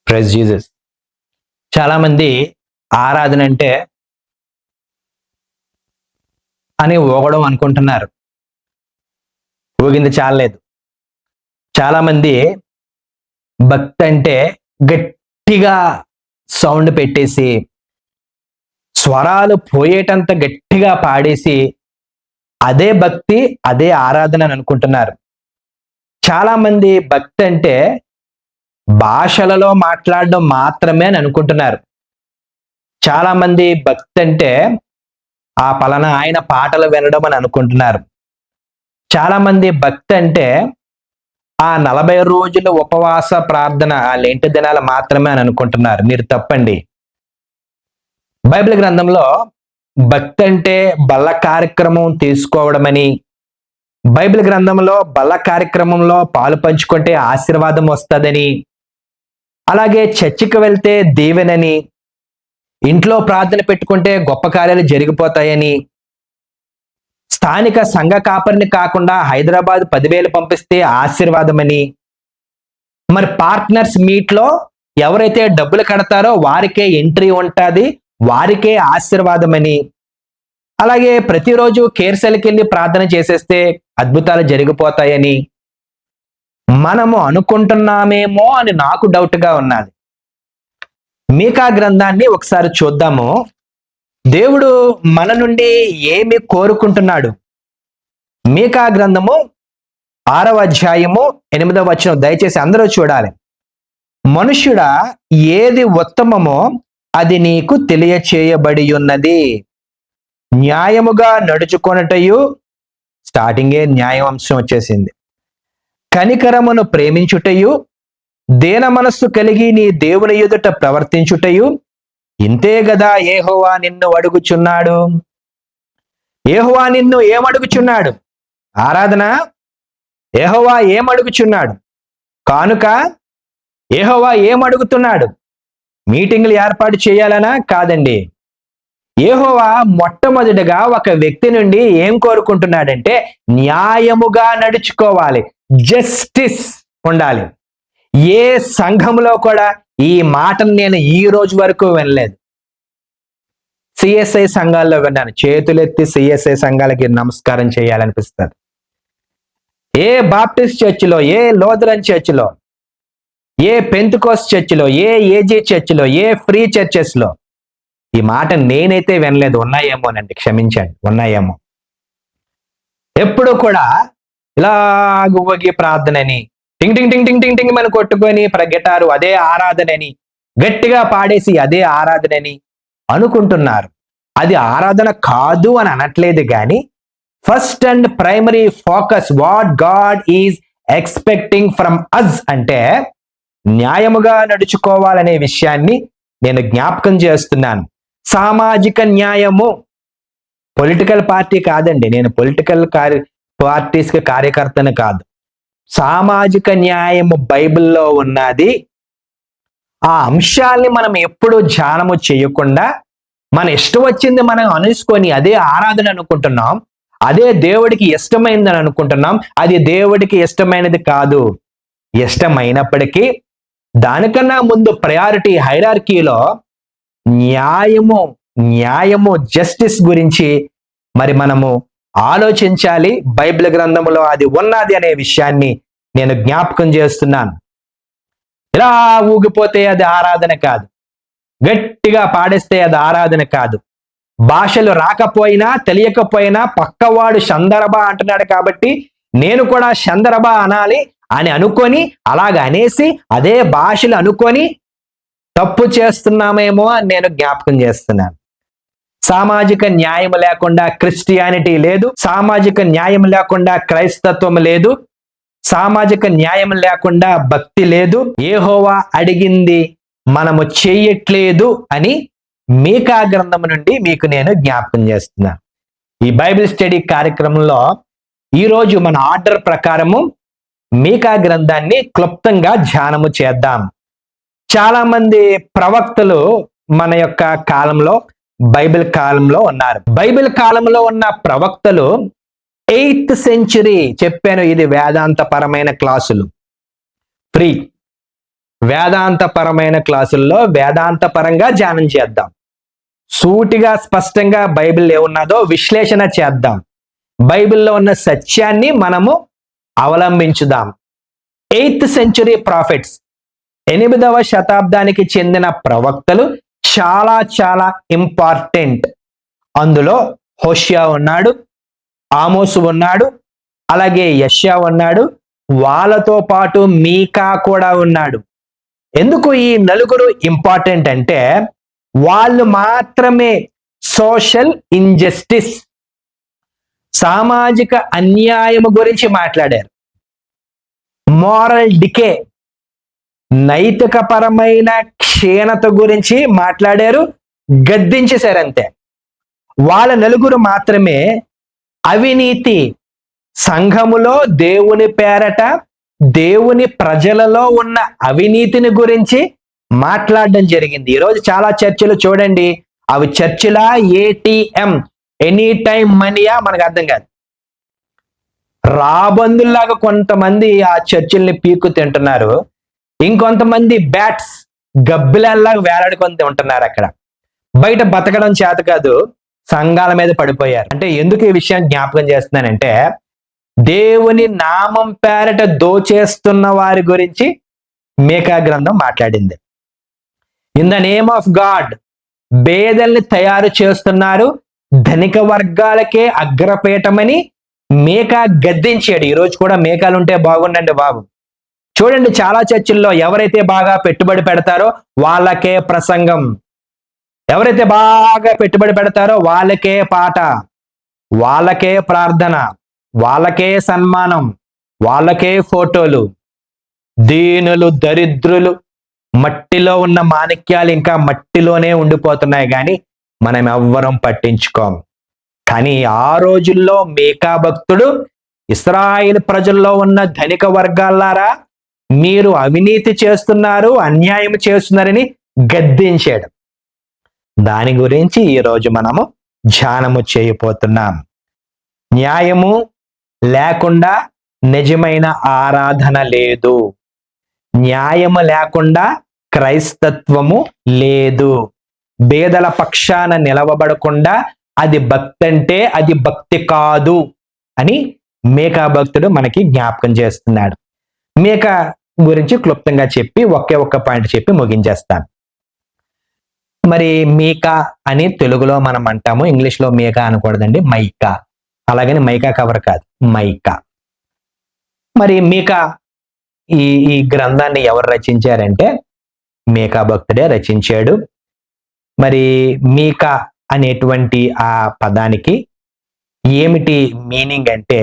Praise Jesus. చాలా మంది ఆరాధన అంటే అని ఊగడం అనుకుంటున్నారు. ఊగింది చాలలేదు. చాలా మంది భక్తి అంటే గట్టిగా సౌండ్ పెట్టేసి స్వరాలు పోయేటంత గట్టిగా పాడేసి అదే భక్తి, అదే ఆరాధన అని అనుకుంటున్నారు. చాలా మంది భక్తి అంటే భాషలలో మాట్లాడడం మాత్రమే అని అనుకుంటున్నారు. చాలా మంది భక్తి అంటే ఆ పలానా ఆయన పాటలు వినడం అని అనుకుంటున్నారు. చాలా మంది భక్తి అంటే ఆ 40 రోజుల ఉపవాస ప్రార్థన, ఆ లెంటి దినాలు మాత్రమే అని అనుకుంటున్నారు. మీరు తప్పండి. బైబిల్ గ్రంథంలో భక్తి అంటే బల్ల కార్యక్రమం తీసుకోవడమని, బైబిల్ గ్రంథంలో బల్ల కార్యక్రమంలో పాలు పంచుకుంటే ఆశీర్వాదం వస్తుందని, అలాగే చర్చికి వెళ్తే దీవెనని, ఇంట్లో ప్రార్థన పెట్టుకుంటే గొప్ప కార్యాలు జరిగిపోతాయని, స్థానిక సంఘ కాపరిని కాకుండా హైదరాబాద్ 10,000 పంపిస్తే ఆశీర్వాదమని, మరి పార్ట్నర్స్ మీట్లో ఎవరైతే డబ్బులు కడతారో వారికే ఎంట్రీ ఉంటుంది, వారికే ఆశీర్వాదమని, అలాగే ప్రతిరోజు కేర్సెల్కి వెళ్ళి ప్రార్థన చేసేస్తే అద్భుతాలు జరిగిపోతాయని మనము అనుకుంటున్నామేమో అని నాకు డౌట్గా ఉన్నది. మీకా గ్రంథాన్ని ఒకసారి చూద్దాము. దేవుడు మన నుండి ఏమి కోరుకుంటున్నాడు? మీకా గ్రంథము 6వ అధ్యాయము 8వ వచనం దయచేసి అందరూ చూడాలి. మనుష్యుడా, ఏది ఉత్తమమో అది నీకు తెలియచేయబడి ఉన్నది. న్యాయముగా నడుచుకొనుటయు, స్టార్టింగే న్యాయం అంశం వచ్చేసింది. కనికరమును ప్రేమించుటయు, దేన మనస్సు కలిగి నీ దేవుని ఎదుట ప్రవర్తించుటయు, ఇంతే గదా యెహోవా నిన్ను అడుగుచున్నాడు. యెహోవా నిన్ను ఏమడుగుచున్నాడు? ఆరాధన. యెహోవా ఏమడుగుచున్నాడు? కానుక. యెహోవా ఏమడుగుతున్నాడు? మీటింగ్లు ఏర్పాటు చేయాలనా? కాదండి. యెహోవా మొట్టమొదటిగా ఒక వ్యక్తి నుండి ఏం కోరుకుంటున్నాడంటే న్యాయముగా నడుచుకోవాలి, జస్టిస్ ఉండాలి. ఏ సంఘంలో కూడా ఈ మాటను నేను ఈ రోజు వరకు వినలేదు. సిఎస్ఐ సంఘాల్లో విన్నాను. చేతులెత్తి సిఎస్ఐ సంఘాలకి నమస్కారం చేయాలనిపిస్తుంది. ఏ బాప్టిస్ట్ చర్చిలో, ఏ లోథరన్ చర్చిలో, ఏ పెంతెకోస్త్ చర్చిలో, ఏ ఏజీ చర్చిలో, ఏ ఫ్రీ చర్చెస్లో ఈ మాట నేనైతే వినలేదు. ఉన్నాయేమోనండి, క్షమించండి, ఉన్నాయేమో. ఎప్పుడు కూడా ఇలాగ ఊగి ప్రార్థనని, టింగ్ టింగ్ టింగ్ టింగ్ టింగ్ టింగ్ అని కొట్టుకొని గిటారు అదే ఆరాధనని, గట్టిగా పాడేసి అదే ఆరాధనని అనుకుంటున్నారు. అది ఆరాధన కాదు అని అనట్లేదు, కానీ first and primary focus what God is expecting from us అంటే న్యాయముగా నడుచుకోవాలనే విషయాన్ని నేను జ్ఞాపకం చేస్తున్నాను. సామాజిక న్యాయము. పొలిటికల్ పార్టీ కాదండి, నేను పొలిటికల్ పార్టీస్కి కార్యకర్తను కాదు. సామాజిక న్యాయము బైబిల్లో ఉన్నది. ఆ అంశాల్ని మనం ఎప్పుడూ ధ్యానము చేయకుండా మన ఇష్టం వచ్చింది మనం అనుసుకొని అదే ఆరాధన అనుకుంటున్నాం, అదే దేవుడికి ఇష్టమైనదని అనుకుంటున్నాం. అది దేవుడికి ఇష్టమైనది కాదు. ఇష్టమైనప్పటికీ దానికన్నా ముందు ప్రయారిటీ హైరార్కీలో న్యాయము జస్టిస్ గురించి మరి మనము ఆలోచించాలి. బైబిల్ గ్రంథంలో అది ఉన్నది అనే విషయాన్ని నేను జ్ఞాపకం చేస్తున్నాను. ఇలా ఊగిపోతే అది ఆరాధన కాదు, గట్టిగా పాడేస్తే అది ఆరాధన కాదు. భాషలు రాకపోయినా తెలియకపోయినా పక్కవాడు చందరబా అంటున్నాడు కాబట్టి నేను కూడా చందరబా అనాలి అని అనుకొని అలాగ అనేసి అదే భాషలు అనుకొని తప్పు చేస్తున్నామేమో అని నేను జ్ఞాపకం చేస్తున్నాను. సామాజిక న్యాయం లేకుండా క్రిస్టియానిటీ లేదు, సామాజిక న్యాయం లేకుండా క్రైస్తత్వం లేదు, సామాజిక న్యాయం లేకుండా భక్తి లేదు. యెహోవా అడిగింది మనము చేయట్లేదు అని మీకా గ్రంథం నుండి మీకు నేను జ్ఞాపకం చేస్తున్నాను. ఈ బైబిల్ స్టడీ కార్యక్రమంలో ఈరోజు మన ఆర్డర్ ప్రకారము మీకా గ్రంథాన్ని క్లుప్తంగా ధ్యానము చేద్దాం. చాలా మంది ప్రవక్తలు మన యొక్క కాలంలో బైబిల్ కాలంలో ఉన్నారు. బైబిల్ కాలంలో ఉన్న ప్రవక్తలు 8th సెంచురీ, చెప్పాను ఇది వేదాంతపరమైన క్లాసులు ఫ్రీ. వేదాంతపరమైన క్లాసుల్లో వేదాంతపరంగా ధ్యానం చేద్దాం. సూటిగా స్పష్టంగా బైబిల్ ఏమున్నదో విశ్లేషణ చేద్దాం. బైబిల్లో ఉన్న సత్యాన్ని మనము అవలంబించుదాం. 8th సెంచురీ ప్రాఫిట్స్, 8వ శతాబ్దానికి చెందిన ప్రవక్తలు చాలా చాలా ఇంపార్టెంట్. అందులో హోషియా ఉన్నాడు, ఆమోసు ఉన్నాడు, అలాగే యెషయా ఉన్నాడు, వాళ్ళతో పాటు మీకా కూడా ఉన్నాడు. ఎందుకు ఈ నలుగురు ఇంపార్టెంట్ అంటే వాళ్ళు మాత్రమే సోషల్ ఇంజస్టిస్, సామాజిక అన్యాయం గురించి మాట్లాడారు. మోరల్ డికే, నైతిక పరమైన క్షీణత గురించి మాట్లాడారు, గద్దించేశారంతే. వాళ్ళ నలుగురు మాత్రమే అవినీతి, సంఘములో దేవుని పేరట దేవుని ప్రజలలో ఉన్న అవినీతిని గురించి మాట్లాడడం జరిగింది. ఈరోజు చాలా చర్చలు చూడండి, అవి చర్చిలా, ఏటీఎం, ఎనీ టైం మనీయా మనకు అర్థం కాదు. రాబందుల్లాగా కొంతమంది ఆ చర్చిల్ని పీక్కు తింటున్నారు, ఇంకొంతమంది బ్యాట్స్ గబ్బిలల్లాగా వేలాడుకొని ఉంటున్నారు. అక్కడ బయట బతకడం చేత కాదు, సంఘాల మీద పడిపోయారు. అంటే ఎందుకు ఈ విషయం జ్ఞాపకం చేస్తున్నానంటే దేవుని నామం పేరట దోచేస్తున్న వారి గురించి మీకా గ్రంథం మాట్లాడింది. In the name of God బేదల్ని తయారు చేస్తున్నారు, ధనిక వర్గాలకే అగ్రపీఠమని మీకా గద్దించాడు. ఈరోజు కూడా మీకాలు ఉంటే బాగుండండి బాబు. చూడండి, చాలా చర్చిల్లో ఎవరైతే బాగా పెట్టుబడి పెడతారో వాళ్ళకే ప్రసంగం, ఎవరైతే బాగా పెట్టుబడి పెడతారో వాళ్ళకే పాట, వాళ్ళకే ప్రార్థన, వాళ్ళకే సన్మానం, వాళ్ళకే ఫోటోలు. దీనులు, దరిద్రులు, మట్టిలో ఉన్న మాణిక్యాలు ఇంకా మట్టిలోనే ఉండిపోతున్నాయి, కానీ మనం ఎవ్వరం పట్టించుకోం. కానీ ఆ రోజుల్లో మీకా భక్తుడు ఇశ్రాయేలు ప్రజల్లో ఉన్న ధనిక వర్గాలారా, మీరు అవినీతి చేస్తున్నారు, అన్యాయం చేస్తున్నారని గద్దించాడు. దాని గురించి ఈరోజు మనము ధ్యానము చేయబోతున్నాం. న్యాయము లేకుండా నిజమైన ఆరాధన లేదు, న్యాయము లేకుండా క్రైస్తత్వము లేదు, బేదల పక్షాన నిలవబడకుండా అది భక్తి అంటే అది భక్తి కాదు అని మీకా భక్తుడు మనకి జ్ఞాపకం చేస్తున్నాడు. మీకా గురించి క్లుప్తంగా చెప్పి ఒకే ఒక్క పాయింట్ చెప్పి ముగించేస్తాను. మరి మీకా అని తెలుగులో మనం అంటాము, ఇంగ్లీష్లో మీకా అనకూడదండి, మైకా. అలాగని మైకా కవర్ కాదు, మైకా. మరి మీకా ఈ గ్రంథాన్ని ఎవరు రచించారంటే మీకా భక్తుడే రచించాడు. మరి మీకా అనేటువంటి ఆ పదానికి ఏమిటి మీనింగ్ అంటే,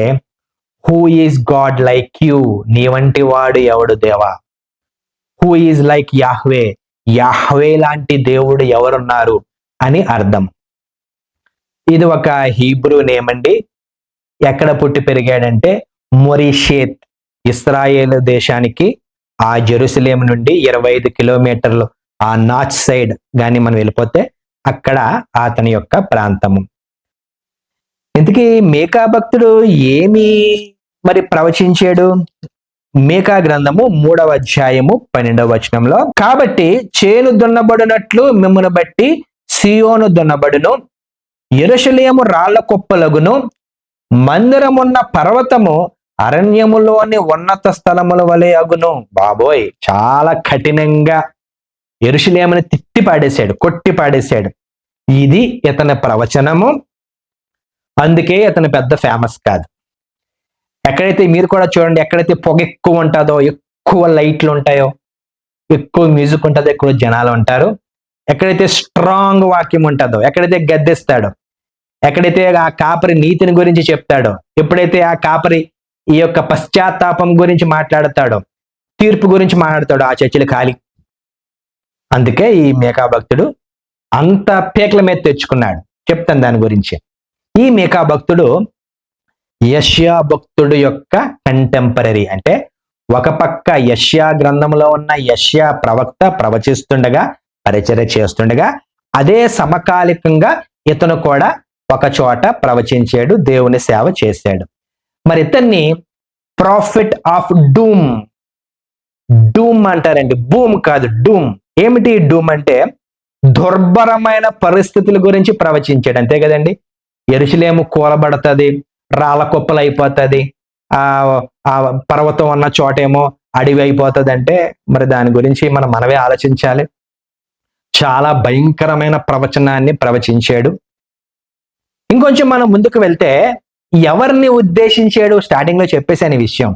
who is God like you, నీ వంటి వాడు ఎవడు దేవా. Who is like Yahweh, Yahweh లాంటి దేవుడు ఎవరున్నారు అని అర్థం. ఇది ఒక హీబ్రూ నేమ్ అండి. ఎక్కడ పుట్టి పెరిగాడంటే మొరీషేత్, ఇస్రాయేల్ దేశానికి ఆ జెరూసలేం నుండి 25 కిలోమీటర్లు ఆ నార్త్ సైడ్ గాని మనం వెళ్ళిపోతే అక్కడ అతని యొక్క ప్రాంతము. ఇంతకీ మీకా భక్తుడు ఏమి మరి ప్రవచించాడు? మీకా గ్రంథము 3వ అధ్యాయము 12వ వచనంలో, కాబట్టి చేను దున్నబడినట్లు మిమ్మును బట్టి సియోను దున్నబడును, యెరూషలేము రాళ్ల కుప్పలగును, మందిరమున్న పర్వతము అరణ్యములోని ఉన్నత స్థలముల వలె అగును. బాబోయ్, చాలా కఠినంగా యెరూషలేముని తిట్టి పాడేశాడు, కొట్టి పాడేశాడు. ఇది ఇతని ప్రవచనము. అందుకే ఇతను పెద్ద ఫేమస్ కాదు. ఎక్కడైతే మీరు కూడా చూడండి, ఎక్కడైతే పొగ ఎక్కువ ఉంటుందో, ఎక్కువ లైట్లు ఉంటాయో, ఎక్కువ మ్యూజిక్ ఉంటుందో, ఎక్కువ జనాలు ఉంటారు. ఎక్కడైతే స్ట్రాంగ్ వాక్యం ఉంటుందో, ఎక్కడైతే గద్దిస్తాడో, ఎక్కడైతే ఆ కాపరి నీతిని గురించి చెప్తాడో, ఎప్పుడైతే ఆ కాపరి ఈ యొక్క పశ్చాత్తాపం గురించి మాట్లాడతాడో, తీర్పు గురించి మాట్లాడతాడో, ఆ చర్చలు ఖాళీ. అందుకే ఈ మీకా భక్తుడు అంత పేకల మీద తెచ్చుకున్నాడు. చెప్తాను దాని గురించి. ఈ మీకా భక్తుడు యెషయా భక్తుడు యొక్క కంటెంపరరీ. అంటే ఒక పక్క యెషయా గ్రంథంలో ఉన్న యెషయా ప్రవక్త ప్రవచిస్తుండగా, పరిచర్య చేస్తుండగా, అదే సమకాలికంగా ఇతను కూడా ఒక చోట ప్రవచించాడు, దేవుని సేవ చేశాడు. మరి ఇతన్ని ప్రాఫిట్ ఆఫ్ డూమ్, డూమ్ అంటారండి, బూమ్ కాదు, డూమ్. ఏమిటి డూమ్ అంటే? దుర్భరమైన పరిస్థితుల గురించి ప్రవచించాడు, అంతే కదండి. యెరూషలేము కూలబడుతుంది, రాళ్ళ కుప్పలు అయిపోతుంది, ఆ పర్వతం ఉన్న చోటేమో అడవి అయిపోతుంది అంటే మరి దాని గురించి మనమే ఆలోచించాలి. చాలా భయంకరమైన ప్రవచనాన్ని ప్రవచించాడు. ఇంకొంచెం మనం ముందుకు వెళ్తే ఎవరిని ఉద్దేశించాడు? స్టార్టింగ్ లో చెప్పేశాను ఈ విషయం.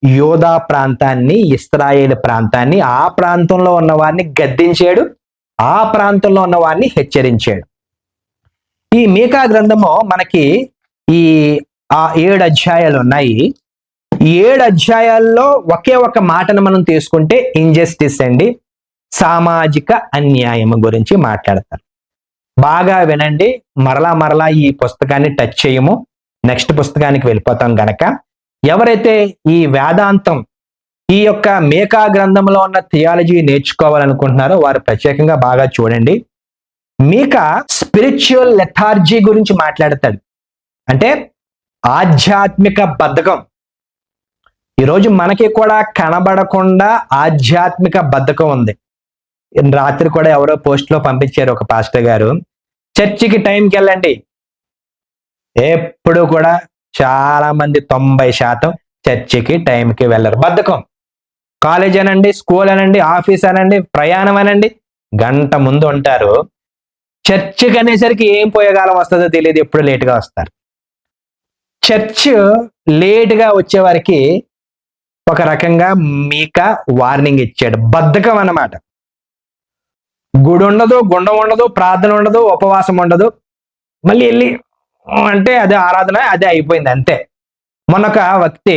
యోధా ప్రాంతాన్ని, ఇశ్రాయేలు ప్రాంతాన్ని, ఆ ప్రాంతంలో ఉన్న వారిని గద్దించాడు, ఆ ప్రాంతంలో ఉన్న వారిని హెచ్చరించాడు. ఈ మీకా గ్రంథము మనకి ఈ 7 అధ్యాయాలు ఉన్నాయి. 7 అధ్యాయాల్లో ఒకే ఒక మాటను మనం తీసుకుంటే ఇంజస్టిస్ అండి, సామాజిక అన్యాయం గురించి మాట్లాడతారు. బాగా వినండి, మరలా ఈ పుస్తకాన్ని టచ్ చేయము, నెక్స్ట్ పుస్తకానికి వెళ్ళిపోతాం గనక. ఎవరైతే ఈ వేదాంతం, ఈ యొక్క మీకా గ్రంథంలో ఉన్న థియాలజీ నేర్చుకోవాలనుకుంటున్నారో వారు ప్రత్యేకంగా బాగా చూడండి. మీకా స్పిరిచువల్ లెథార్జీ గురించి మాట్లాడతాడు, అంటే ఆధ్యాత్మిక బద్ధకం. ఈరోజు మనకి కూడా కనబడకుండా ఆధ్యాత్మిక బద్ధకం ఉంది. రాత్రి కూడా ఎవరో పోస్ట్ లో పంపించారు ఒక పాస్టర్ గారు, చర్చికి టైంకి వెళ్ళండి. ఎప్పుడు కూడా చాలా మంది 90% చర్చికి టైంకి వెళ్ళరు. బద్ధకం. కాలేజ్ అనండి, స్కూల్ అనండి, ఆఫీస్ అనండి, ప్రయాణం అనండి, గంట ముందు ఉంటారు. చర్చికి అనేసరికి ఏం పోయేగాలం వస్తుందో తెలియదు, ఎప్పుడు లేటుగా వస్తారు. చర్చ్ లేటుగా వచ్చేవారికి ఒక రకంగా మీకా వార్నింగ్ ఇచ్చాడు. బద్ధకం అన్నమాట. గుడి ఉండదు, గుండం ఉండదు, ప్రార్థన ఉండదు, ఉపవాసం ఉండదు, మళ్ళీ వెళ్ళి అంటే అదే ఆరాధన, అదే అయిపోయింది అంతే. మొన్నొక వ్యక్తి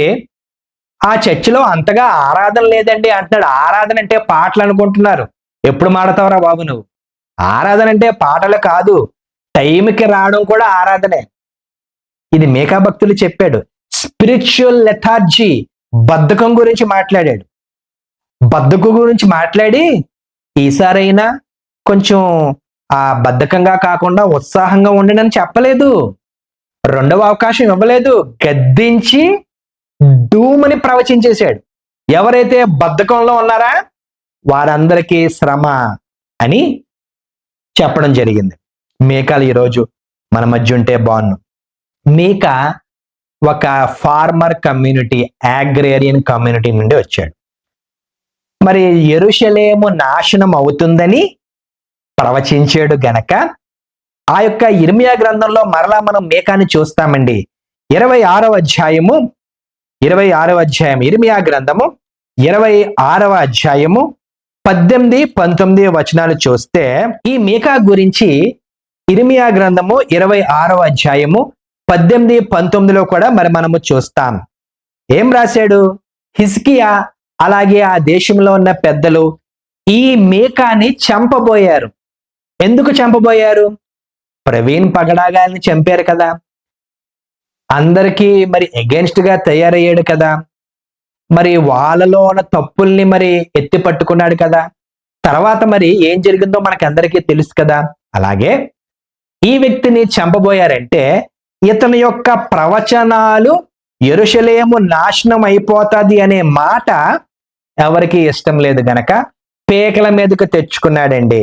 ఆ చర్చిలో అంతగా ఆరాధన లేదండి అంటున్నాడు. ఆరాధన అంటే పాటలు అనుకుంటున్నారు. ఎప్పుడు మాడతావురా బాబు నువ్వు? ఆరాధన అంటే పాటలు కాదు, టైంకి రావడం కూడా ఆరాధనే. ఇది మీకా భక్తులు చెప్పాడు. స్పిరిచువల్ లెథార్జీ, బద్ధకం గురించి మాట్లాడాడు. బద్ధకం గురించి మాట్లాడి ఈసారైనా కొంచెం ఆ బద్ధకంగా కాకుండా ఉత్సాహంగా ఉండనని చెప్పలేదు, రెండవ అవకాశం ఇవ్వలేదు, గద్దించి డూమని ప్రవచించేశాడు. ఎవరైతే బద్ధకంలో ఉన్నారా వారందరికీ శ్రమ అని చెప్పడం జరిగింది. మీకాలు ఈరోజు మన మధ్య ఉంటే బాగున్ను. మీకా ఒక ఫార్మర్ కమ్యూనిటీ, అగ్రేరియన్ కమ్యూనిటీ నుండి వచ్చాడు. మరి యెరూషలేము నాశనం అవుతుందని ప్రవచించాడు గనక ఆ యొక్క ఇర్మియా గ్రంథంలో మరలా మనం మీకాని చూస్తామండి. 26వ అధ్యాయము ఇర్మియా గ్రంథము 26వ అధ్యాయము 18, 19 వచనాలు చూస్తే ఈ మీకా గురించి ఇర్మియా గ్రంథము 26వ అధ్యాయము 18, 19లో కూడా మరి మనము చూస్తాం. ఏం రాశాడు? హిజ్కియా అలాగే ఆ దేశంలో ఉన్న పెద్దలు ఈ మీకాని చంపబోయారు. ఎందుకు చంపబోయారు? ప్రవీణ్ పగడాగాల్ని చంపారు కదా, అందరికీ మరి అగెన్స్ట్ గా తయారయ్యాడు కదా, మరి వాళ్ళలో ఉన్న తప్పుల్ని మరి ఎత్తి పట్టుకున్నాడు కదా. తర్వాత మరి ఏం జరిగిందో మనకి అందరికీ తెలుసు కదా. అలాగే ఈ వ్యక్తిని చంపబోయారంటే ఇతని యొక్క ప్రవచనాలు యెరూషలేము నాశనం అయిపోతుంది అనే మాట ఎవరికి ఇష్టం లేదు గనక పేకల మీదకు తెచ్చుకున్నాడండి.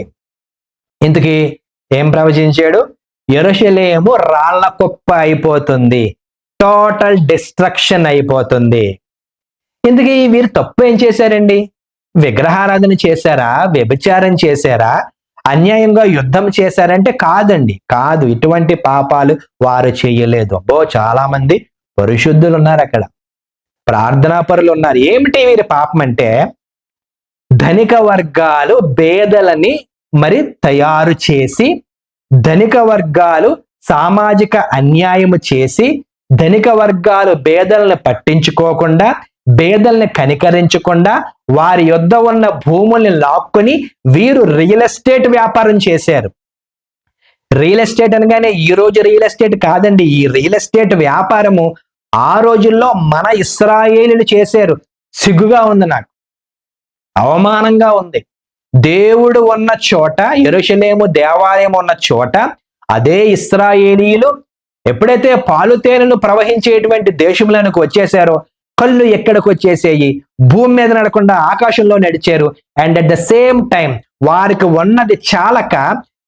ఇంతకీ ఏం ప్రవచించాడు? యెరూషలేము రాళ్ల కుప్ప అయిపోతుంది, టోటల్ డిస్ట్రక్షన్ అయిపోతుంది. ఇంతకీ వీరు తప్పు ఏం చేశారండి? విగ్రహారాధన చేశారా? వ్యభిచారం చేశారా? అన్యాయంగా యుద్ధం చేశారంటే కాదండి, కాదు. ఇటువంటి పాపాలు వారు చేయలేదు. అబ్బో, చాలా మంది పరిశుద్ధులు ఉన్నారు అక్కడ, ప్రార్థనా పరులు ఉన్నారు. ఏమిటి వీరి పాపం అంటే ధనిక వర్గాలు పేదలని మరి తయారు చేసి, ధనిక వర్గాలు సామాజిక అన్యాయము చేసి, ధనిక వర్గాలు పేదలను పట్టించుకోకుండా, పేదల్ని కనికరించకుండా వారి యొద్ద ఉన్న భూముల్ని లాక్కొని వీరు రియల్ ఎస్టేట్ వ్యాపారం చేశారు. రియల్ ఎస్టేట్ అనగానే ఈ రోజు రియల్ ఎస్టేట్ కాదండి. ఈ రియల్ ఎస్టేట్ వ్యాపారము ఆ రోజుల్లో మన ఇశ్రాయేలీయులు చేశారు. సిగ్గుగా ఉంది నాకు, అవమానంగా ఉంది. దేవుడు ఉన్న చోట, యెరూషలేము దేవాలయం ఉన్న చోట, అదే ఇశ్రాయేలీయులు ఎప్పుడైతే పాలు తేనెలు ప్రవహించేటువంటి దేశంలోనికి వచ్చేసారో కళ్ళు ఎక్కడికి వచ్చేసేయి, భూమి మీద నడకుండా ఆకాశంలో నడిచారు. And at the same time వారికి ఉన్నది చాలక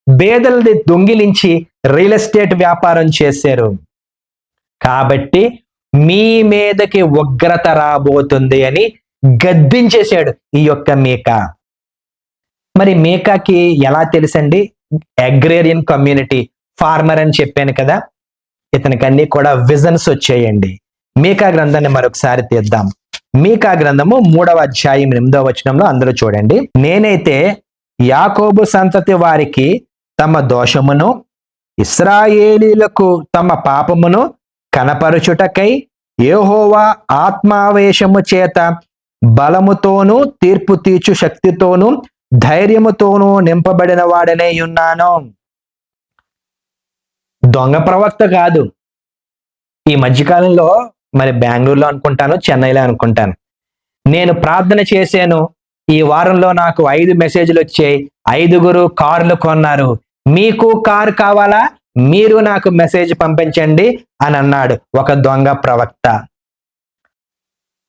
బేదలది దొంగిలించి రియల్ ఎస్టేట్ వ్యాపారం చేశారు. కాబట్టి మీ మీదకి ఉగ్రత రాబోతుంది అని గద్దించేశాడు ఈ యొక్క మీకా. మరి మీకాకి ఎలా తెలుసండి? అగ్రేరియన్ కమ్యూనిటీ, ఫార్మర్ అని చెప్పాను కదా, ఇతనికి అన్ని కూడా విజన్స్ వచ్చేయండి. మీకా గ్రంథాన్ని మరొకసారి తీద్దాం. మీకా గ్రంథము 3వ అధ్యాయం 8వ వచనంలో అందరూ చూడండి. నేనైతే యాకోబు సంతతి వారికి తమ దోషమును, ఇశ్రాయేలీలకు తమ పాపమును కనపరుచుటకై యెహోవా ఆత్మావేశము చేత బలముతోనూ తీర్పు తీర్చు శక్తితోనూ ధైర్యముతోనూ నింపబడిన వాడనే ఉన్నాను. దొంగ ప్రవక్త కాదు. ఈ మధ్యకాలంలో మరి బెంగళూరులో అనుకుంటాను, చెన్నైలో అనుకుంటాను, నేను ప్రార్థన చేశాను, ఈ వారంలో నాకు 5 మెసేజ్లు వచ్చాయి, 5 కార్లు కొన్నారు, మీకు కారు కావాలా, మీరు నాకు మెసేజ్ పంపించండి అని అన్నాడు ఒక దొంగ ప్రవక్త.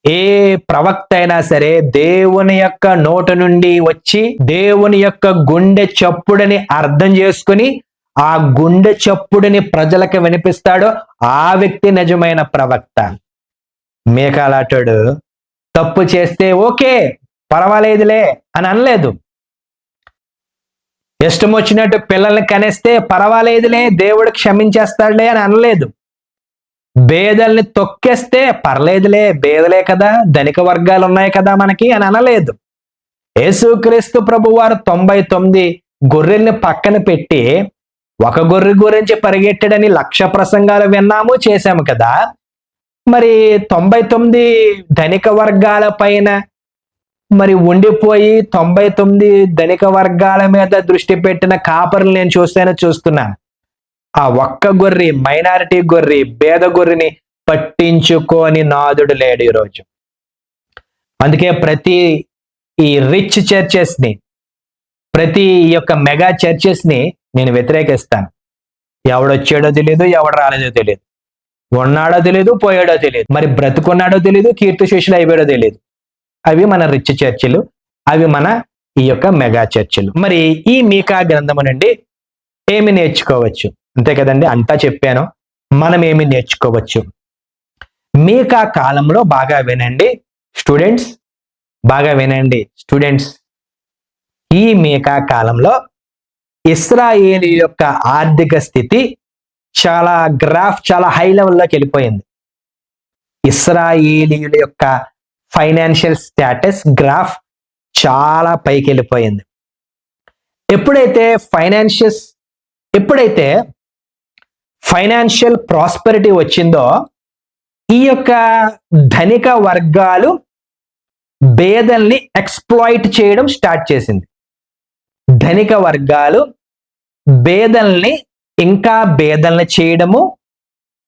ఏ ప్రవక్త అయినా సరే దేవుని యొక్క నోటి నుండి వచ్చి దేవుని యొక్క గుండె చప్పుడని అర్థం చేసుకుని ఆ గుండె చప్పుడిని ప్రజలకు వినిపిస్తాడో ఆ వ్యక్తి నిజమైన ప్రవక్త. మీకాలాటోడు తప్పు చేస్తే ఓకే పర్వాలేదులే అని అనలేదు. ఇష్టం వచ్చినట్టు పిల్లల్ని కనేస్తే పర్వాలేదులే దేవుడు క్షమించేస్తాడులే అని అనలేదు. బేదల్ని తొక్కేస్తే పర్లేదులే, బేదలే కదా, ధనిక వర్గాలు ఉన్నాయి కదా మనకి అని అనలేదు. యేసుక్రీస్తు ప్రభు వారు 99 గొర్రెల్ని పక్కన పెట్టి ఒక గొర్రె గురించి పరిగెట్టడని 1,00,000 ప్రసంగాలు విన్నాము, చేశాము కదా. మరి 99 ధనిక వర్గాల పైన మరి ఉండిపోయి 99 ధనిక వర్గాల మీద దృష్టి పెట్టిన కాపరులు నేను చూస్తున్నాను. ఆ ఒక్క గొర్రె, మైనారిటీ గొర్రె, పేద గొర్రెని పట్టించుకోని నాదుడు లేడు ఈరోజు. అందుకే ప్రతి ఈ రిచ్ చర్చెస్ ని, ప్రతి యొక్క మెగా చర్చెస్ ని నేను వ్యతిరేకిస్తాను. ఎవడొచ్చాడో తెలియదు, ఎవడు రాలేదో తెలియదు, ఉన్నాడో తెలియదు, పోయాడో తెలియదు, మరి బ్రతుకున్నాడో తెలియదు, కీర్తిశేషులు అయిపోయాడో తెలియదు. అవి మన రిచ్ చర్చిలు, అవి మన ఈ యొక్క మెగా చర్చిలు. మరి ఈ మీకా గ్రంథము నుండి ఏమి నేర్చుకోవచ్చు? అంతే కదండి, అంతా చెప్పాను. మనం ఏమి నేర్చుకోవచ్చు? మీకా కాలంలో బాగా వినండి స్టూడెంట్స్, బాగా వినండి స్టూడెంట్స్. ఈ మీకా కాలంలో ఇశ్రాయేలు యొక్క ఆర్థిక స్థితి చాలా హై లెవెల్లోకి వెళ్ళిపోయింది. ఇశ్రాయేలీయుల యొక్క ఫైనాన్షియల్ స్టేటస్ గ్రాఫ్ చాలా పైకి వెళ్ళిపోయింది. ఎప్పుడైతే ఫైనాన్షియల్ ప్రాస్పెరిటీ వచ్చిందో ఈ యొక్క ధనిక వర్గాలు బేదల్ని ఎక్స్ప్లాయిట్ చేయడం స్టార్ట్ చేసింది. ధనిక వర్గాలు బేదల్ని ఇంకా బేదల్ని చేయడము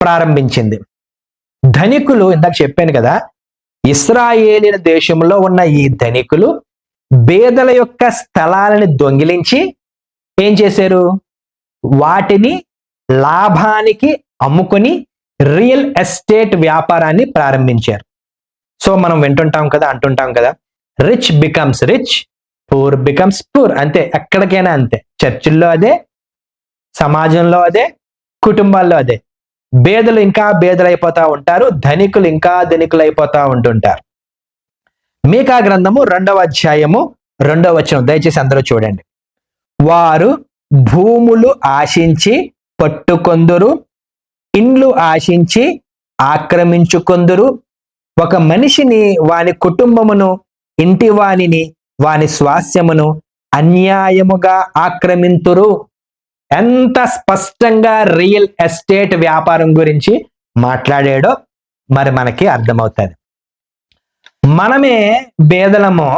ప్రారంభించింది. ధనికులు, ఇందాక చెప్పాను కదా, ఇశ్రాయేలీల దేశంలో ఉన్న ఈ ధనికులు బేదల యొక్క స్థలాలను దొంగిలించి ఏం చేశారు? వాటిని లాభానికి అమ్ముకొని రియల్ ఎస్టేట్ వ్యాపారాన్ని ప్రారంభించారు. సో మనం వింటుంటాం కదా, అంటుంటాం కదా, rich becomes rich, poor becomes poor. అంతే, ఎక్కడికైనా అంతే. చర్చిల్లో అదే, సమాజంలో అదే, కుటుంబాల్లో అదే. బేదలు ఇంకా బేదలైపోతా ఉంటారు, ధనికులు ఇంకా ధనికులు అయిపోతా ఉంటుంటారు. మీకా గ్రంథము 2వ అధ్యాయము 2వ వచనం దయచేసి అందరూ చూడండి. వారు భూములు ఆశించి పట్టుకొందురు, ఇండ్లు ఆశించి ఆక్రమించుకొందురు, ఒక మనిషిని, వాని కుటుంబమును, ఇంటి వానిని, వాని స్వాస్యమును అన్యాయముగా ఆక్రమింతురు. ఎంత స్పష్టంగా రియల్ ఎస్టేట్ వ్యాపారం గురించి మాట్లాడాడో మరి మనకి అర్థమవుతుంది. మనమే బేదలము.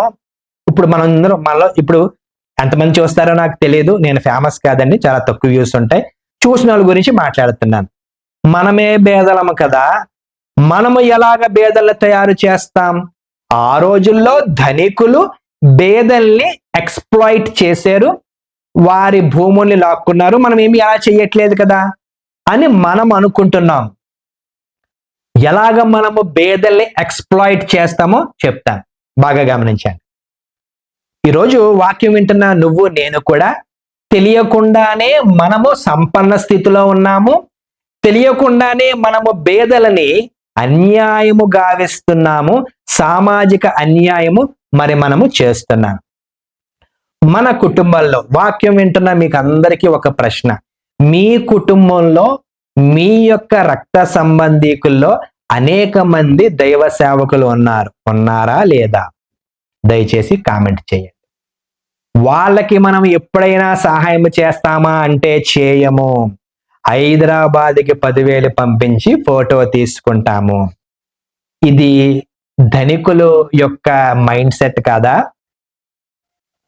ఇప్పుడు మనలో ఇప్పుడు ఎంతమంది చూస్తారో నాకు తెలియదు, నేను ఫేమస్ కాదండి, చాలా తక్కువ వ్యూస్ ఉంటాయి. చూసిన వాళ్ళ గురించి మాట్లాడుతున్నాను. మనమే బేదలము కదా, మనము ఎలాగ బేదలను తయారు చేస్తాం? ఆ రోజుల్లో ధనికులు పేదల్ని ఎక్స్‌ప్లాయిట్ చేశారు, వారి భూముల్ని లాక్కున్నారు, మనం ఏమి అలా చేయట్లేదు కదా అని మనం అనుకుంటున్నాం. ఎలాగ మనము పేదల్ని ఎక్స్‌ప్లాయిట్ చేస్తామో చెప్తాను, బాగా గమనించండి. ఈరోజు వాక్యం వింటున్న నువ్వు నేను కూడా తెలియకుండానే మనము సంపన్న స్థితిలో ఉన్నాము, తెలియకుండానే మనము పేదలని అన్యాయము గావిస్తున్నాము, సామాజిక అన్యాయము మనము చేస్తున్నాం. మన కుటుంబాల్లో వాక్యం వింటున్న మీకు అందరికీ ఒక ప్రశ్న. మీ కుటుంబంలో మీ యొక్క రక్త సంబంధీకుల్లో అనేక మంది దైవ సేవకులు ఉన్నారా లేదా? దయచేసి కామెంట్ చేయండి. వాళ్ళకి మనం ఎప్పుడైనా సహాయం చేస్తామా అంటే చేయము. హైదరాబాద్కి 10,000 పంపించి ఫోటో తీసుకుంటాము. ఇది ధనికులు యొక్క మైండ్ సెట్ కాదా?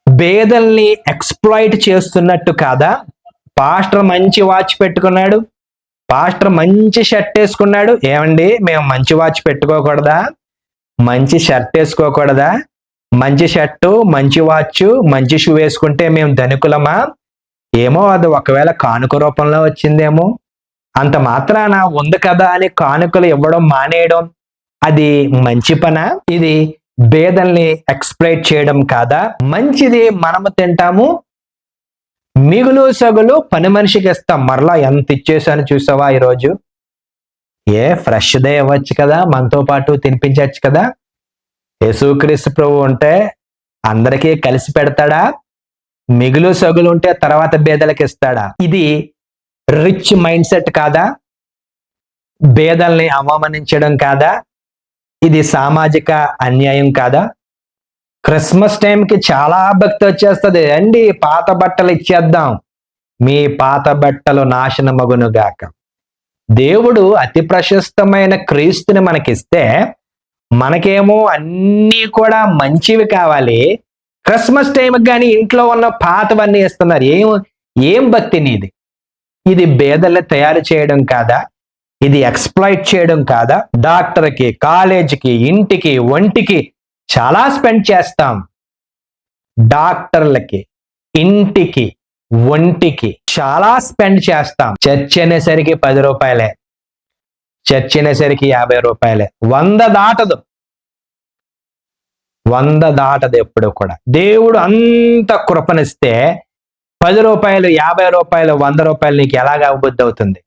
పేదల్ని ఎక్స్‌ప్లాయిట్ చేస్తున్నట్టు కాదా? పాస్టర్ మంచి వాచ్ పెట్టుకున్నాడు, పాస్టర్ మంచి షర్ట్ వేసుకున్నాడు. ఏమండి, మేము మంచి వాచ్ పెట్టుకోకూడదా? మంచి షర్ట్ వేసుకోకూడదా? మంచి షర్టు, మంచి వాచ్, మంచి షూ వేసుకుంటే మేము ధనికులమా? ఏమో, అది ఒకవేళ కానుక రూపంలో వచ్చిందేమో. అంత మాత్రాన ఉంది కదా అని కానుకలు ఇవ్వడం మానేయడం అది మంచి పనా? ఇది పేదల్ని ఎక్స్‌ప్లాయిట్ చేయడం కాదా? మంచిది మనము తింటాము, మిగులు సగులు పని మనిషికి ఇస్తాం. మరలా ఎంత ఇచ్చేసాను చూసావా ఈరోజు? ఫ్రెష్దే ఇవ్వచ్చు కదా, మనతో పాటు తినిపించవచ్చు కదా. యేసుక్రీస్తు ప్రభు ఉంటే అందరికీ కలిసి పెడతాడా? మిగులు సగులు ఉంటే తర్వాత పేదలకు ఇస్తాడా? ఇది రిచ్ మైండ్ సెట్ కాదా? పేదల్ని అవమానించడం కాదా? ఇది సామాజిక అన్యాయం కాదా? క్రిస్మస్ టైంకి చాలా భక్తి వచ్చేస్తుంది. అండి, పాత బట్టలు ఇచ్చేద్దాం, మీ పాత బట్టలు నాశనమగును గాక. దేవుడు అతి ప్రశస్తమైన క్రీస్తుని మనకిస్తే మనకేమో అన్నీ కూడా మంచివి కావాలి. క్రిస్మస్ టైంకి కానీ ఇంట్లో ఉన్న పాతవన్నీ ఇస్తున్నారు. ఏం భక్తి నీది? ఇది పేదల్ని తయారు చేయడం కాదా? ఇది ఎక్స్‌ప్లాయిట్ చేయడం కాదా? డాక్టర్కి, కాలేజీకి, ఇంటికి, ఒంటికి చాలా స్పెండ్ చేస్తాం. డాక్టర్లకి, ఇంటికి, ఒంటికి చాలా స్పెండ్ చేస్తాం. చర్చ్ అనేసరికి 10 రూపాయలే, చర్చ్ అనేసరికి 50 రూపాయలే. 100 దాటదు, 100 దాటదు ఎప్పుడు కూడా. దేవుడు అంత కృపనిస్తే 10 రూపాయలు, 50 రూపాయలు, 100 రూపాయలు నీకు ఎలాగ బుద్ధి అవుతుంది?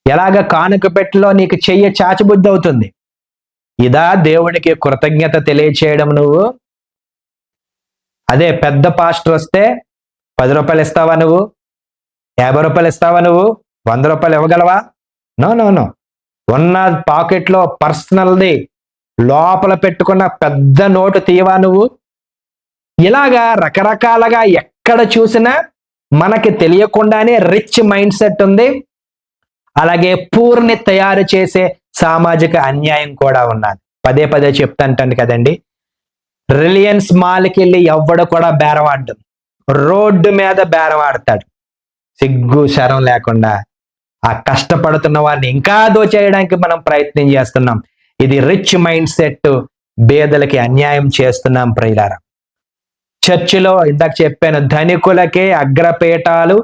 ఎలాగ కానుక పెట్టెలో నీకు చెయ్యి చాచిబుద్ధి అవుతుంది? ఇదా దేవుడికి కృతజ్ఞత తెలియచేయడం నువ్వు? అదే పెద్ద పాస్టర్ వస్తే 10 రూపాయలు ఇస్తావా నువ్వు? 50 రూపాయలు ఇస్తావా నువ్వు? 100 రూపాయలు ఇవ్వగలవా? నో. ఉన్న పాకెట్లో పర్సనల్ది లోపల పెట్టుకున్న పెద్ద నోటు తీయవా నువ్వు? ఇలాగా రకరకాలుగా ఎక్కడ చూసినా మనకి తెలియకుండానే రిచ్ మైండ్ సెట్ ఉంది. అలాగే పూర్ని తయారు చేసే సామాజిక అన్యాయం కూడా ఉన్నది. పదే చెప్తాంటాను కదండి. రిలయన్స్ మాల్కి వెళ్ళి ఎవ్వడు కూడా బేరవాడ్డు, రోడ్డు మీద బేరవాడతాడు, సిగ్గు శరం లేకుండా. ఆ కష్టపడుతున్న వారిని ఇంకా దోచేయడానికి మనం ప్రయత్నం చేస్తున్నాం. ఇది రిచ్ మైండ్ సెట్, పేదలకి అన్యాయం చేస్తున్నాం ప్రియులారా. చర్చిలో ఇందాక చెప్పాను, ధనికులకే అగ్రపీఠాలు,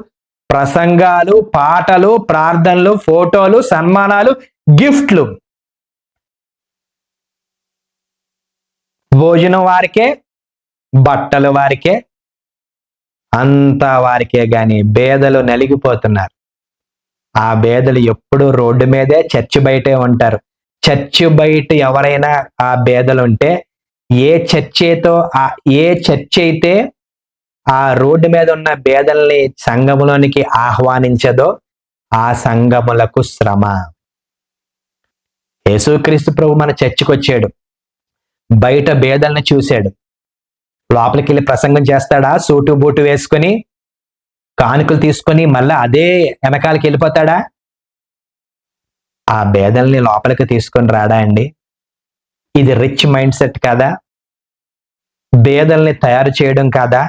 ప్రసంగాలు, పాటలు, ప్రార్థనలు, ఫోటోలు, సన్మానాలు, గిఫ్ట్లు. భోజనం వారికే, బట్టలు వారికే, అంతా వారికే. గాని పేదలు నలిగిపోతున్నారు. ఆ పేదలు ఎప్పుడు రోడ్డు మీదే, చర్చి బయటే ఉంటారు. చర్చి బయట ఎవరైనా ఆ పేదలు ఉంటే, ఏ చర్చ్ అయితే ఆ రోడ్డు మీద ఉన్న పేదల్ని సంఘములోనికి ఆహ్వానించదో ఆ సంఘములకు శ్రమ. యేసుక్రీస్తు ప్రభు మన చర్చికి వచ్చాడు, బయట పేదల్ని చూశాడు, లోపలికి వెళ్ళి ప్రసంగం చేస్తాడా? సూటు బూటు వేసుకొని కానుకలు తీసుకొని మళ్ళా అదే వెనకాలకి వెళ్ళిపోతాడా? ఆ పేదల్ని లోపలికి తీసుకొని రాడా అండి? ఇది రిచ్ మైండ్ సెట్ కాదా? పేదల్ని తయారు చేయడం కాదా?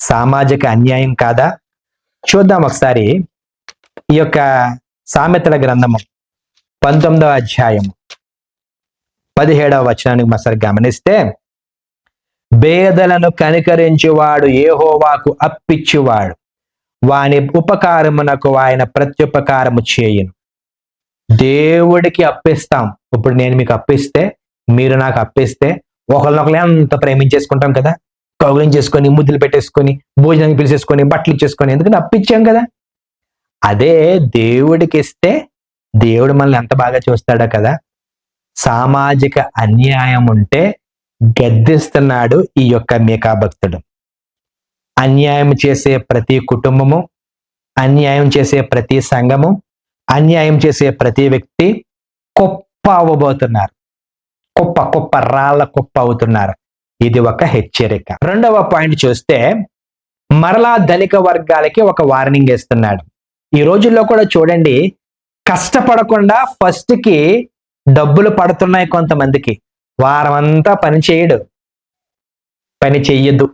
సామాజిక అన్యాయం కాదా? చూద్దాం ఒకసారి ఈ యొక్క సామెతల గ్రంథము 19వ అధ్యాయం 17వ వచనానికి ఒకసారి గమనిస్తే, పేదలను కనికరించువాడు యెహోవాకు అప్పిచ్చువాడు, వాని ఉపకారమునకు ఆయన ప్రత్యుపకారము చేయును. దేవుడికి అప్పిస్తాం. ఇప్పుడు నేను మీకు అప్పిస్తే, మీరు నాకు అప్పిస్తే ఒకరినొకరు ఎంత ప్రేమించేసుకుంటాం కదా, కౌగిలించేసుకొని, ముద్దులు పెట్టేసుకొని, భోజనానికి పిలిచేసుకొని, బట్టలు ఇచ్చేసుకొని, ఎందుకంటే అప్పిచ్చాం కదా. అదే దేవుడికి ఇస్తే దేవుడు మనల్ని ఎంత బాగా చూస్తాడో కదా. సామాజిక అన్యాయం ఉంటే గద్దిస్తున్నాడు ఈ యొక్క మీకా భక్తుడు. అన్యాయం చేసే ప్రతి కుటుంబము, అన్యాయం చేసే ప్రతి సంఘము, అన్యాయం చేసే ప్రతి వ్యక్తి కుప్ప అవ్వబోతున్నారు. కుప్ప రాళ్ళ కుప్ప అవుతున్నారు. ఇది ఒక హెచ్చరిక. రెండవ పాయింట్ చూస్తే, మరలా ధనిక వర్గాలకి ఒక వార్నింగ్ ఇస్తున్నాడు. ఈ రోజుల్లో కూడా చూడండి, కష్టపడకుండా ఫస్ట్ కి డబ్బులు పడుతున్నాయి కొంతమందికి. వారం అంతా పని చేయడు, పని చెయ్యద్దు.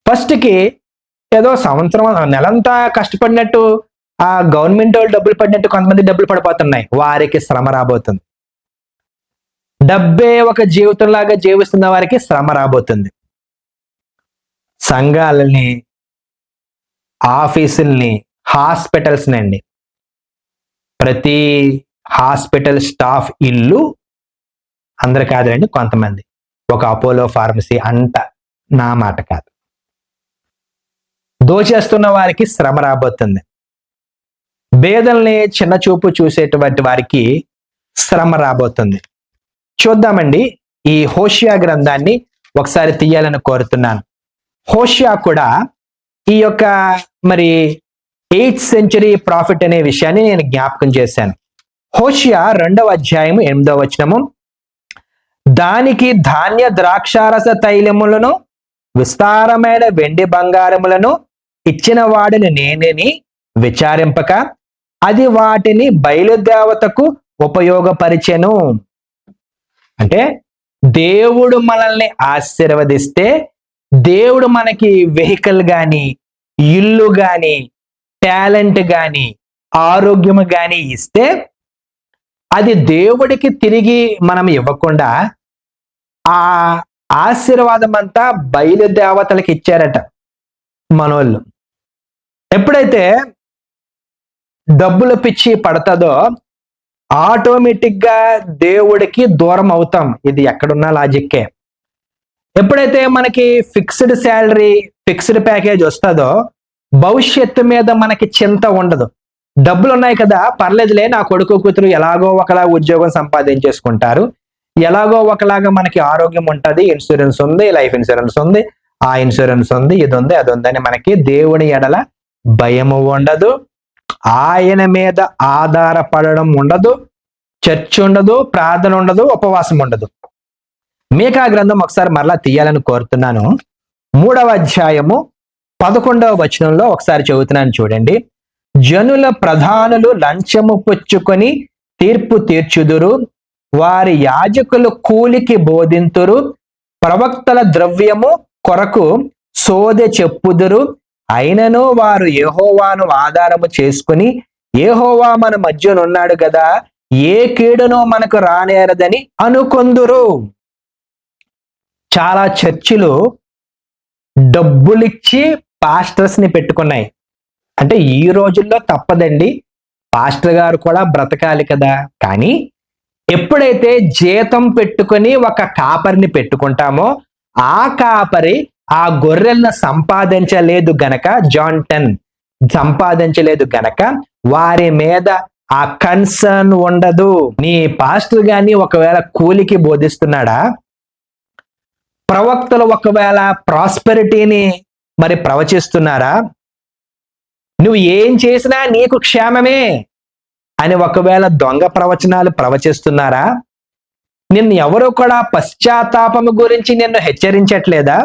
ఫస్ట్ కి ఏదో సంవత్సరం నెలంతా కష్టపడినట్టు ఆ గవర్నమెంట్ వాళ్ళు డబ్బులు పడినట్టు కొంతమంది డబ్బులు పడిపోతున్నాయి. వారికి శ్రమ రాబోతుంది. డబ్బే ఒక జీవితంలాగా జీవిస్తున్న వారికి శ్రమ రాబోతుంది. సంఘాలని, ఆఫీసుల్ని, హాస్పిటల్స్ నండి, ప్రతి హాస్పిటల్ స్టాఫ్ ఇల్లు అందరు కాదులండి, కొంతమంది, ఒక అపోలో ఫార్మసీ అంట, నా మాట కాదు. దోచేస్తున్న వారికి శ్రమ రాబోతుంది. పేదల్ని చిన్న చూపు చూసేటువంటి వారికి శ్రమ రాబోతుంది. చూద్దామండి, ఈ హోషియా గ్రంథాన్ని ఒకసారి తీయాలని కోరుతున్నాను. హోషియా కూడా ఈ యొక్క మరి 8th century ప్రాఫిట్ అనే విషయాన్ని నేను జ్ఞాపకం చేశాను. హోషియా 2వ అధ్యాయం 8వ వచనము, దానికి ధాన్య ద్రాక్షారస తైలములను విస్తారమైన వెండి బంగారములను ఇచ్చిన వాడిని నేనని విచారింపక అది వాటిని బయలుదేవతకు ఉపయోగపరిచెను. అంటే దేవుడు మనల్ని ఆశీర్వదిస్తే, దేవుడు మనకి వెహికల్ గాని, ఇల్లు గాని, టాలెంట్ గాని, ఆరోగ్యము గాని ఇస్తే, అది దేవుడికి తిరిగి మనం ఇవ్వకుండా ఆ ఆశీర్వాదం అంతా బయలుదేవతలకు ఇచ్చారట మనోళ్ళు. ఎప్పుడైతే డబ్బుల పిచ్చి పడతదో ఆటోమేటిక్ గా దేవుడికి దూరం అవుతాం. ఇది ఎక్కడున్న లాజిక్కే. ఎప్పుడైతే మనకి ఫిక్స్డ్ శాలరీ, ఫిక్స్డ్ ప్యాకేజ్ వస్తుందో భవిష్యత్తు మీద మనకి చింత ఉండదు. డబ్బులు ఉన్నాయి కదా, పర్లేదులే, నా కొడుకు కూతురు ఎలాగో ఒకలా ఉద్యోగం సంపాదించేసుకుంటారు, ఎలాగో ఒకలాగా మనకి ఆరోగ్యం ఉంటుంది, ఇన్సూరెన్స్ ఉంది, లైఫ్ ఇన్సూరెన్స్ ఉంది, ఆ ఇన్సూరెన్స్ ఉంది, ఇది ఉంది, అది ఉంది అని మనకి దేవుని ఎడల భయము ఉండదు, ఆయన మీద ఆధారపడడం ఉండదు, చర్చ్ ఉండదు, ప్రార్థన ఉండదు, ఉపవాసం ఉండదు. మీకా గ్రంథం ఒకసారి మరలా తీయాలని కోరుతున్నాను. 3వ అధ్యాయము 11వ వచనంలో ఒకసారి చదువుతున్నాను చూడండి. జనుల ప్రధానులు లంచము పుచ్చుకొని తీర్పు తీర్చుదురు, వారి యాజకులు కూలికి బోధింతురు, ప్రవక్తల ద్రవ్యము కొరకు సోదె చెప్పుదురు, అయినను వారు యెహోవాను ఆధారము చేసుకుని యెహోవా మన మధ్యనున్నాడు కదా, ఏ కీడునో మనకు రానేరదని అనుకొందురు. చాలా చర్చిలు డబ్బులిచ్చి పాస్టర్స్ ని పెట్టుకున్నాయి. అంటే ఈ రోజుల్లో తప్పదండి, పాస్టర్ గారు కూడా బ్రతకాలి కదా. కానీ ఎప్పుడైతే జీతం పెట్టుకొని ఒక కాపరిని పెట్టుకుంటామో, ఆ కాపరి ఆ గొర్రెలను సంపాదించలేదు గనక, జాన్ 10 సంపాదించలేదు గనక వారి మీద ఆ కన్సర్న్ ఉండదు. నీ పాస్టర్ గాని ఒకవేళ కూలికి బోధిస్తున్నాడా, ప్రవక్తలు ఒకవేళ ప్రాస్పెరిటీని మరి ప్రవచిస్తున్నారా, నువ్వు ఏం చేసినా నీకు క్షేమమే అని ఒకవేళ దొంగ ప్రవచనాలు ప్రవచిస్తున్నారా, నిన్ను ఎవరు కూడా పశ్చాత్తాపము గురించి నిన్ను హెచ్చరించట్లేదా?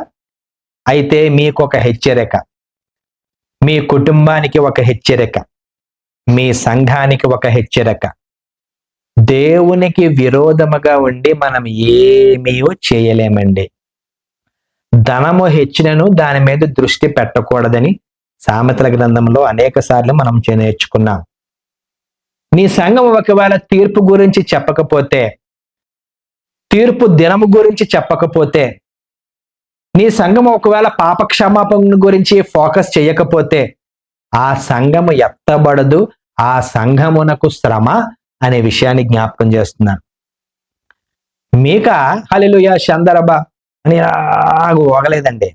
అయితే మీకు ఒక హెచ్చరిక, మీ కుటుంబానికి ఒక హెచ్చరిక, మీ సంఘానికి ఒక హెచ్చరిక. దేవునికి విరోధముగా ఉండి మనం ఏమీ చేయలేమండి. ధనము హెచ్చినను దాని మీద దృష్టి పెట్టకూడదని సామెతల గ్రంథంలో అనేక సార్లు మనం నేర్చుకున్నాం. నీ సంఘం ఒకవేళ తీర్పు గురించి చెప్పకపోతే, తీర్పు దినము గురించి చెప్పకపోతే, నీ సంఘం ఒకవేళ పాప క్షమాపణ గురించి ఫోకస్ చేయకపోతే ఆ సంఘము ఎత్తబడదు, ఆ సంఘమునకు శ్రమ అనే విషయాన్ని జ్ఞాపకం చేస్తున్నాను. మీక హల్లెలూయా షందరబా అని ఒగలేదండి.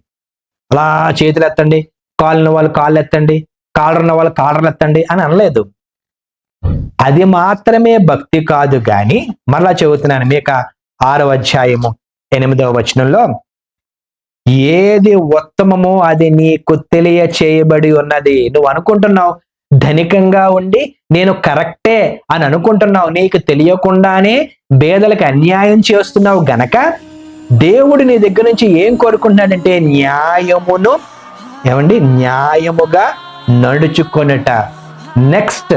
అలా చేతులు ఎత్తండి, కాళ్ళున్న వాళ్ళు కాళ్ళు ఎత్తండి, కాళ్ళున్న వాళ్ళు కాళ్ళలు ఎత్తండి అని అనలేదు. అది మాత్రమే భక్తి కాదు గాని, మరలా చెబుతున్నాను, మీక 6వ అధ్యాయము 8వ వచనంలో, ఏది ఉత్తమమో అది నీకు తెలియచేయబడి ఉన్నది. నువ్వు అనుకుంటున్నావు ధనికంగా ఉండి నేను కరెక్టే అని అనుకుంటున్నావు, నీకు తెలియకుండానే పేదలకు అన్యాయం చేస్తున్నావు గనక దేవుడు నీ దగ్గర నుంచి ఏం కోరుకుంటున్నాడంటే న్యాయమును న్యాయముగా నడుచుకొనుట. నెక్స్ట్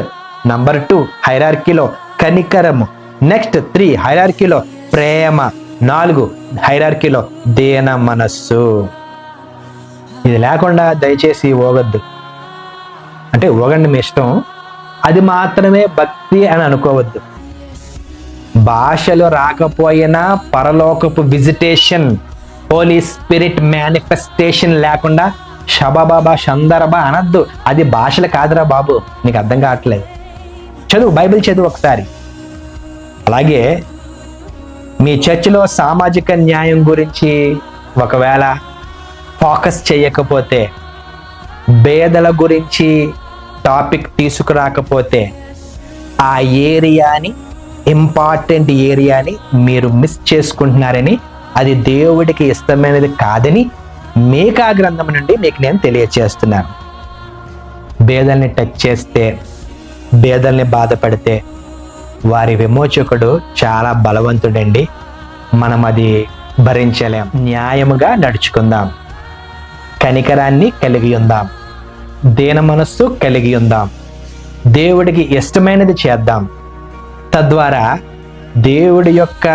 నంబర్ 2 హైరార్కీలో కనికరము. నెక్స్ట్ 3 హైరార్కీలో ప్రేమ. 4 హైరార్కీలో దీన మనస్సు. ఇది లేకుండా దయచేసి ఊగొద్దు. అంటే ఊగండి మీ ఇష్టం, అది మాత్రమే భక్తి అని అనుకోవద్దు. భాషలు రాకపోయినా పరలోకపు విజిటేషన్, హోలీ స్పిరిట్ మేనిఫెస్టేషన్ లేకుండా షబాబాబా షందరబా అనద్దు. అది భాషలు కాదురా బాబు, నీకు అర్థం కావట్లేదు. చదువు, బైబిల్ చదువు ఒకసారి. అలాగే మీ చర్చిలో సామాజిక న్యాయం గురించి ఒకవేళ ఫోకస్ చేయకపోతే, పేదల గురించి టాపిక్ తీసుకురాకపోతే, ఆ ఏరియాని, ఇంపార్టెంట్ ఏరియాని మీరు మిస్ చేసుకుంటున్నారని, అది దేవుడికి ఇష్టమైనది కాదని మీకా గ్రంథం నుండి మీకు నేను తెలియచేస్తున్నాను. పేదల్ని టచ్ చేస్తే, పేదల్ని బాధపడితే వారి విమోచకుడు చాలా బలవంతుడండి. మనం అది భరించలేం. న్యాయముగా నడుచుకుందాం, కనికరాన్ని కలిగి ఉందాం, దీన మనస్సు కలిగి ఉందాం, దేవుడికి ఇష్టమైనది చేద్దాం. తద్వారా దేవుడి యొక్క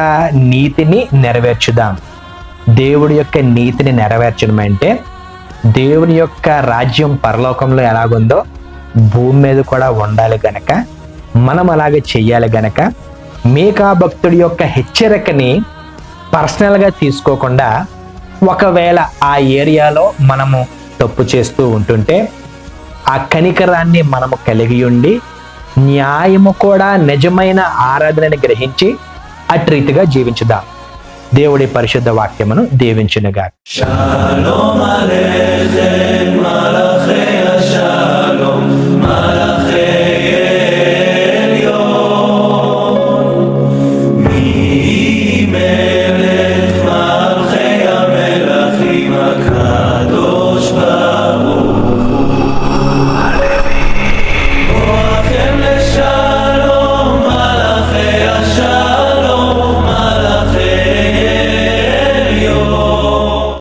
నీతిని నెరవేర్చుదాం. దేవుడి యొక్క నీతిని నెరవేర్చడం అంటే దేవుని యొక్క రాజ్యం పరలోకంలో ఎలాగుందో భూమి మీద కూడా ఉండాలి గనక మనం అలాగే చెయ్యాలి గనక మీకా భక్తుడి యొక్క హెచ్చరికని పర్సనల్గా తీసుకోకుండా, ఒకవేళ ఆ ఏరియాలో మనము తప్పు చేస్తూ ఉంటుంటే ఆ కనికరాన్ని మనము కలిగి ఉండి, న్యాయము కూడా నిజమైన ఆరాధనని గ్రహించి అటు రీతిగా జీవించుదాం. దేవుడి పరిశుద్ధ వాక్యమును దీవించునుగా.